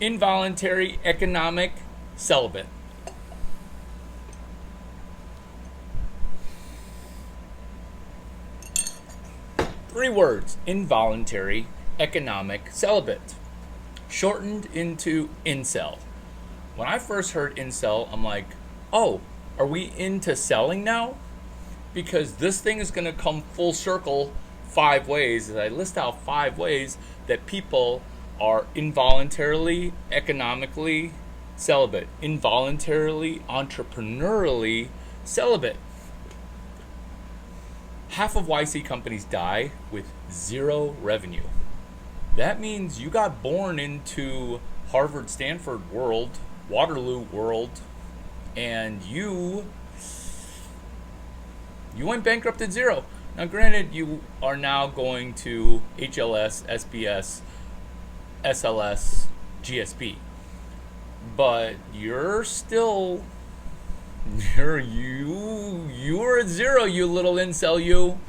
Involuntary economic celibate. Three words: involuntary economic celibate. Shortened into incel. When I first heard incel, I'm like, oh, are we into selling now? Because this thing is going to come full circle 5 ways. As I list out 5 ways that people are involuntarily economically celibate, involuntarily entrepreneurially celibate. Half of YC companies die with zero revenue. That means you got born into Harvard, Stanford world, Waterloo world, and you went bankrupt at zero. Now, granted, you are now going to HLS, SBS, SLS, GSP, but you're still you're at zero, you little incel, you.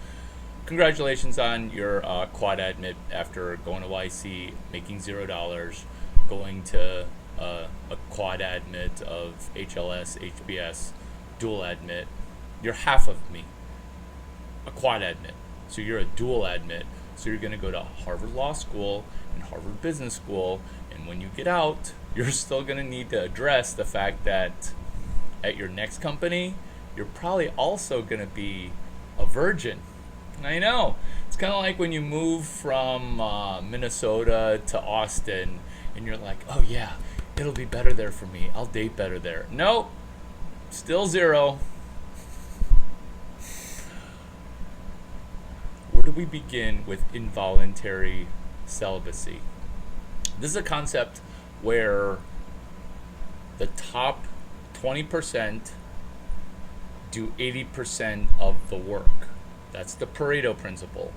Congratulations on your quad admit after going to YC, making $0, going to a quad admit of HLS, HBS, dual admit. You're half of me, a quad admit. So you're a dual admit. So you're going to go to Harvard Law School and Harvard Business School. And when you get out, you're still going to need to address the fact that at your next company, you're probably also going to be a virgin. I know. It's kind of like when you move from Minnesota to Austin and you're like, oh yeah, it'll be better there for me. I'll date better there. Nope. Still zero. Where do we begin with involuntary celibacy? This is a concept where the top 20% do 80% of the work. That's the Pareto principle.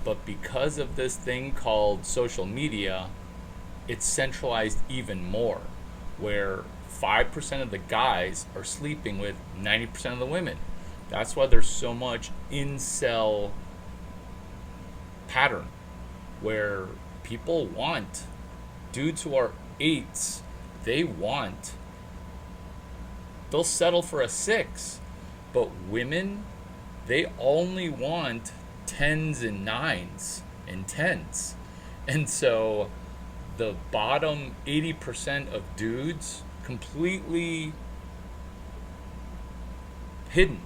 But because of this thing called social media, it's centralized even more, where 5% of the guys are sleeping with 90% of the women. That's why there's so much incel pattern, where people want dudes who are 8s, they'll settle for a 6, but women, they only want 10s and 9s and 10s. And so the bottom 80% of dudes completely hidden.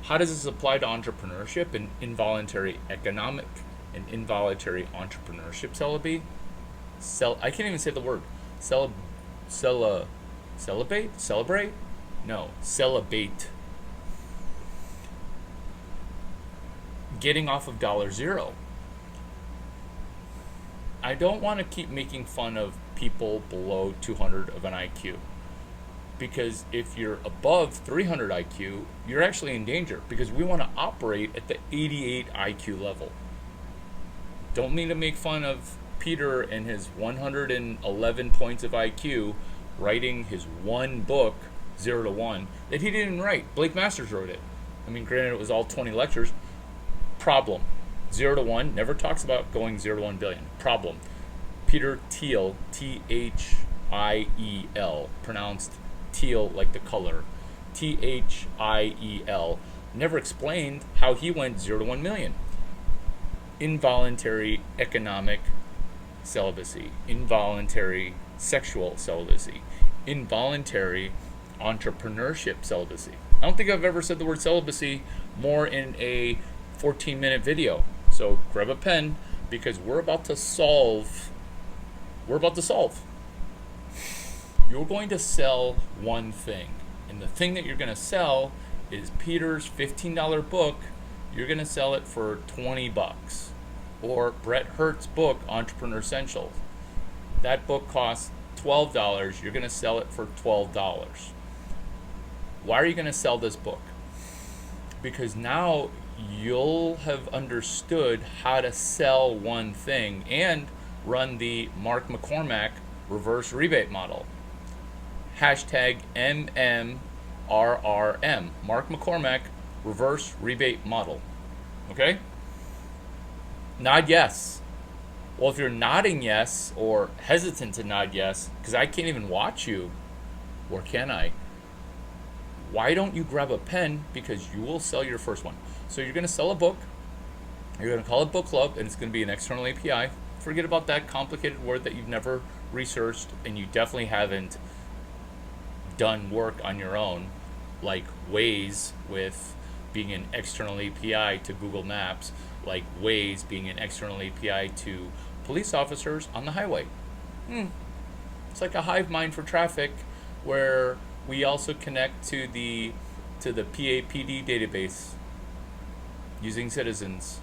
How does this apply to entrepreneurship and involuntary economic and involuntary entrepreneurship celibacy? I can't even say the word. Celibate? Celebrate? No, celibate. Getting off of $0. I don't want to keep making fun of people below 200 of an IQ, because if you're above 300 IQ, you're actually in danger, because we want to operate at the 88 IQ level. Don't mean to make fun of Peter and his 111 points of IQ writing his one book, 0 to 1, that he didn't write. Blake Masters wrote it. I mean, granted, it was all 20 lectures. Problem. 0 to 1 never talks about going 0 to 1 billion. Problem. Peter Thiel, Thiel, pronounced teal like the color, Thiel, never explained how he went 0 to 1 million. Involuntary economic celibacy, involuntary sexual celibacy, involuntary entrepreneurship celibacy. I don't think I've ever said the word celibacy more in a 14-minute video. So grab a pen, because we're about to solve. You're going to sell one thing, and the thing that you're going to sell is Peter's $15 book. You're going to sell it for $20. Or Brett Hurt's book, Entrepreneur Essentials. That book costs $12. You're going to sell it for $12. Why are you going to sell this book? Because now you'll have understood how to sell one thing and run the Mark McCormack reverse rebate model. Hashtag MMRRM. Mark McCormack reverse rebate model. Okay? Nod yes. Well, if you're nodding yes or hesitant to nod yes, because I can't even watch you, or can I? Why don't you grab a pen? Because you will sell your first one. So you're going to sell a book. You're going to call it book club, and it's going to be an external API. Forget about that complicated word that you've never researched, and you definitely haven't done work on your own, like Waze with being an external API to Google Maps, like Waze being an external API to police officers on the highway. It's like a hive mind for traffic, where we also connect to the PAPD database using citizens.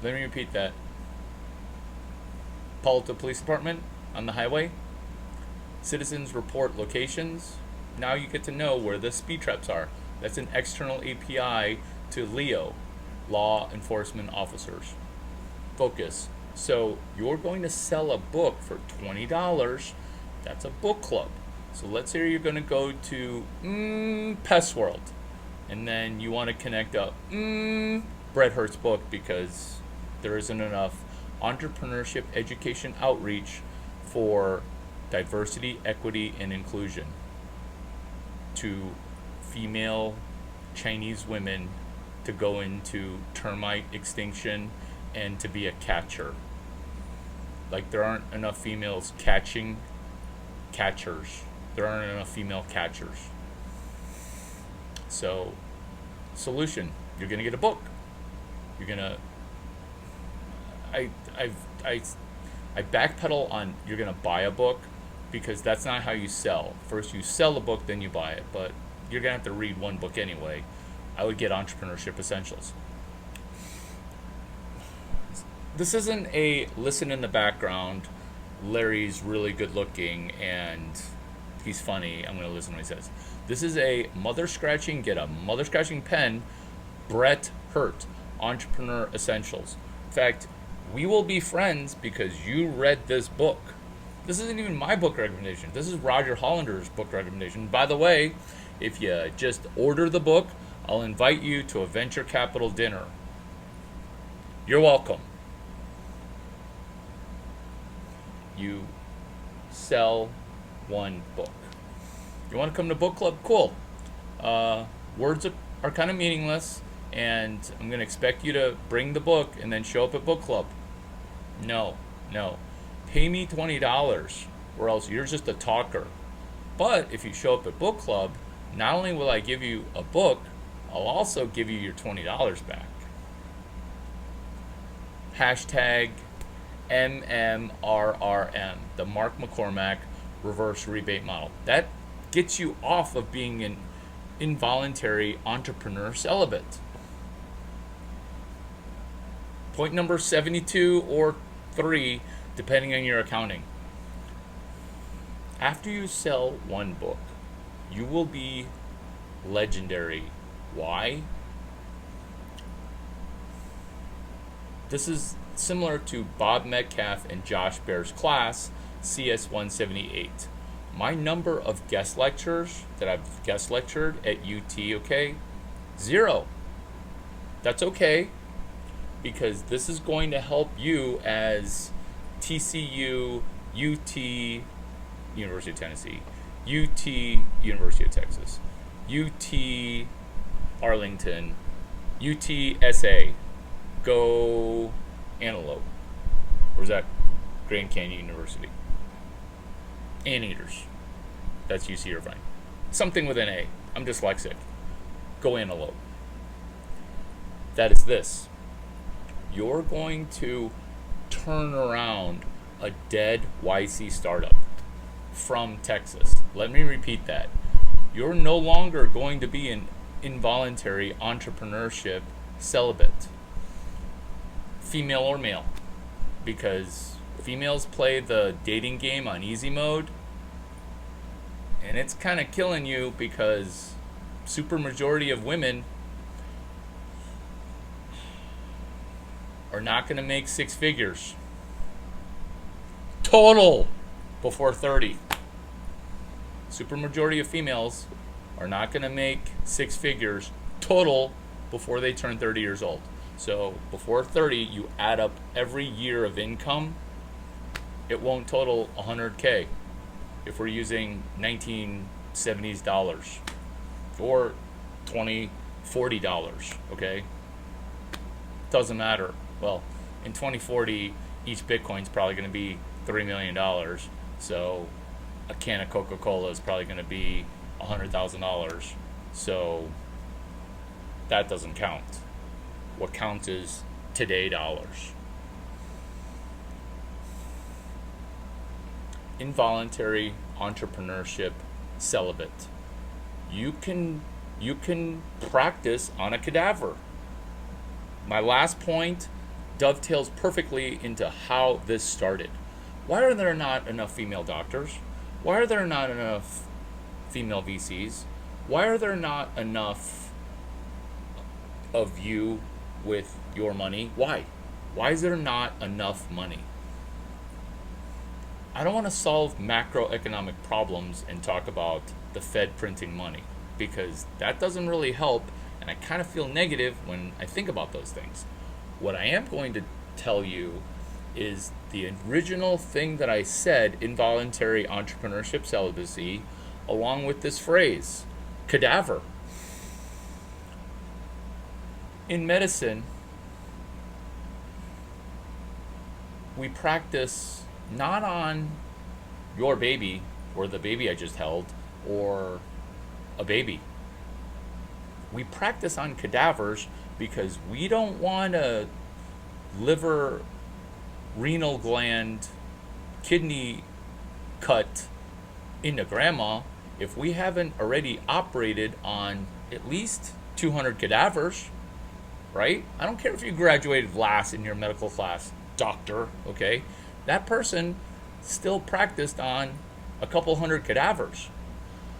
Let me repeat that. Palo Alto Police Department on the highway. Citizens report locations. Now you get to know where the speed traps are. That's an external API to LEO, law enforcement officers. Focus. So you're going to sell a book for $20. That's a book club. So let's say you're going to go to Pest World, and then you want to connect up Bret Hart's book because there isn't enough entrepreneurship education outreach for diversity, equity, and inclusion to female Chinese women to go into termite extinction and to be a catcher. Like, there aren't enough females catching catchers. There aren't enough female catchers. So, solution, you're going to get a book. You're going to I backpedal on you're going to buy a book, because that's not how you sell. First you sell a book, then you buy it. But you're going to have to read one book anyway. I would get Entrepreneurship Essentials. This isn't a listen in the background. Larry's really good looking and he's funny. I'm going to listen to what he says. This is a mother scratching, get a mother scratching pen, Bret Hart, Entrepreneur Essentials. In fact, we will be friends because you read this book. This isn't even my book recommendation. This is Roger Hollander's book recommendation. By the way, if you just order the book, I'll invite you to a venture capital dinner. You're welcome. You sell one book. You want to come to book club? Cool. Words are kind of meaningless, and I'm going to expect you to bring the book and then show up at book club. No. Pay me $20, or else you're just a talker. But if you show up at book club, not only will I give you a book, I'll also give you your $20 back. Hashtag MMRRM, the Mark McCormack reverse rebate model. That gets you off of being an involuntary entrepreneur celibate. Point number 72 or 3, depending on your accounting. After you sell one book, you will be legendary. Why? This is similar to Bob Metcalf and Josh Baer's class, CS 178. My number of guest lectures that I've guest lectured at UT, okay? 0. That's okay, because this is going to help you as TCU, UT, University of Tennessee, UT, University of Texas, UT, Arlington, UTSA, go Antelope. Or is that Grand Canyon University? Anteaters. That's UC Irvine. Something with an A. I'm dyslexic. Go Antelope. That is this. You're going to turn around a dead YC startup from Texas. Let me repeat that. You're no longer going to be an involuntary entrepreneurship celibate, female or male, because females play the dating game on easy mode, and it's kind of killing you because super majority of women are not going to make 6 figures total before 30. Super majority of females are not going to make 6 figures total before they turn 30 years old. So before 30, you add up every year of income, it won't total 100K if we're using 1970s dollars or $40, okay? Doesn't matter. Well, in 2040, each Bitcoin's probably going to be $3 million. So a can of Coca-Cola is probably going to be $100,000. So that doesn't count. What counts is today dollars. Involuntary entrepreneurship, celibate. You can practice on a cadaver. My last point dovetails perfectly into how this started. Why are there not enough female doctors? Why are there not enough female VCs? Why are there not enough of you with your money? Why? Why is there not enough money? I don't want to solve macroeconomic problems and talk about the Fed printing money, because that doesn't really help, and I kind of feel negative when I think about those things. What I am going to tell you is the original thing that I said, involuntary entrepreneurship celibacy, along with this phrase, cadaver. In medicine, we practice not on your baby or the baby I just held or a baby. We practice on cadavers because we don't want a liver, renal gland, kidney cut into grandma if we haven't already operated on at least 200 cadavers, right? I don't care if you graduated last in your medical class, doctor, okay? That person still practiced on a couple hundred cadavers.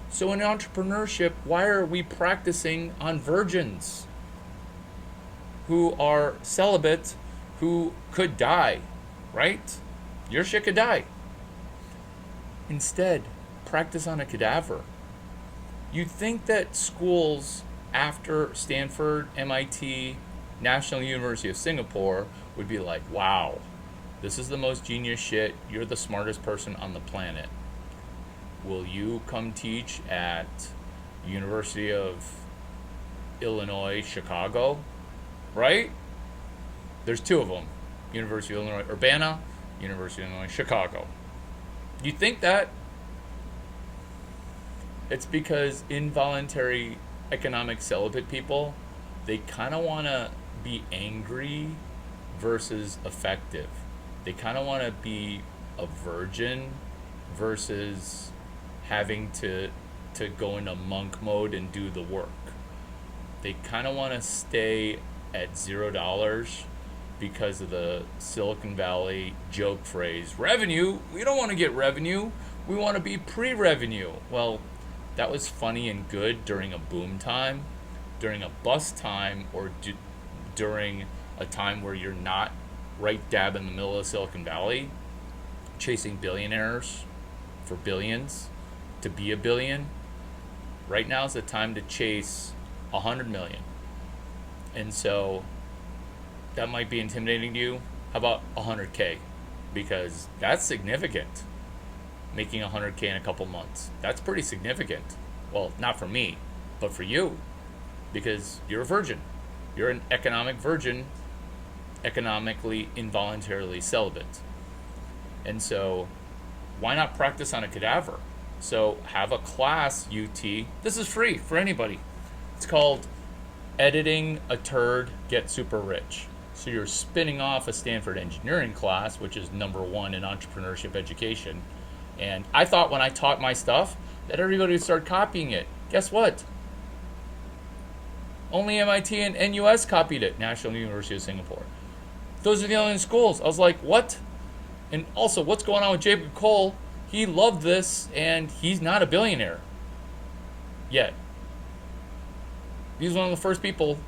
So in entrepreneurship, why are we practicing on virgins who are celibate, who could die, right? Your shit could die. Instead, practice on a cadaver. You'd think that schools after Stanford, MIT, National University of Singapore would be like, wow, this is the most genius shit. You're the smartest person on the planet. Will you come teach at University of Illinois, Chicago? Right? There's two of them. University of Illinois, Urbana, University of Illinois, Chicago. You think that? It's because involuntary economic celibate people, they kind of want to be angry versus effective. They kind of want to be a virgin versus having to go into monk mode and do the work. They kind of want to stay at $0 because of the Silicon Valley joke phrase, revenue. We don't want to get revenue. We want to be pre-revenue. Well, that was funny and good during a boom time, during a bust time, or during a time where you're not right dab in the middle of Silicon Valley chasing billionaires for billions to be a billion. Right now is the time to chase 100 million. And so that might be intimidating to you. How about 100K? Because that's significant. Making 100K in a couple months. That's pretty significant. Well, not for me, but for you. Because you're a virgin. You're an economic virgin, economically, involuntarily celibate. And so why not practice on a cadaver? So have a class, UT. This is free for anybody. It's called Editing a Turd, Get Super Rich. So you're spinning off a Stanford engineering class, which is #1 in entrepreneurship education. And I thought when I taught my stuff that everybody would start copying it. Guess what? Only MIT and NUS copied it, National University of Singapore. Those are the only schools. I was like, what? And also, what's going on with Jacob Cole? He loved this, and he's not a billionaire yet. He's one of the first people.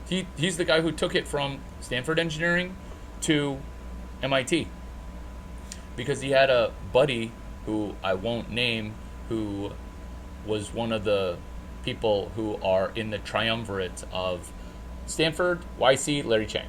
He's the guy who took it from Stanford Engineering to MIT. Because he had a buddy who I won't name, who was one of the people who are in the triumvirate of Stanford, YC, Larry Chang.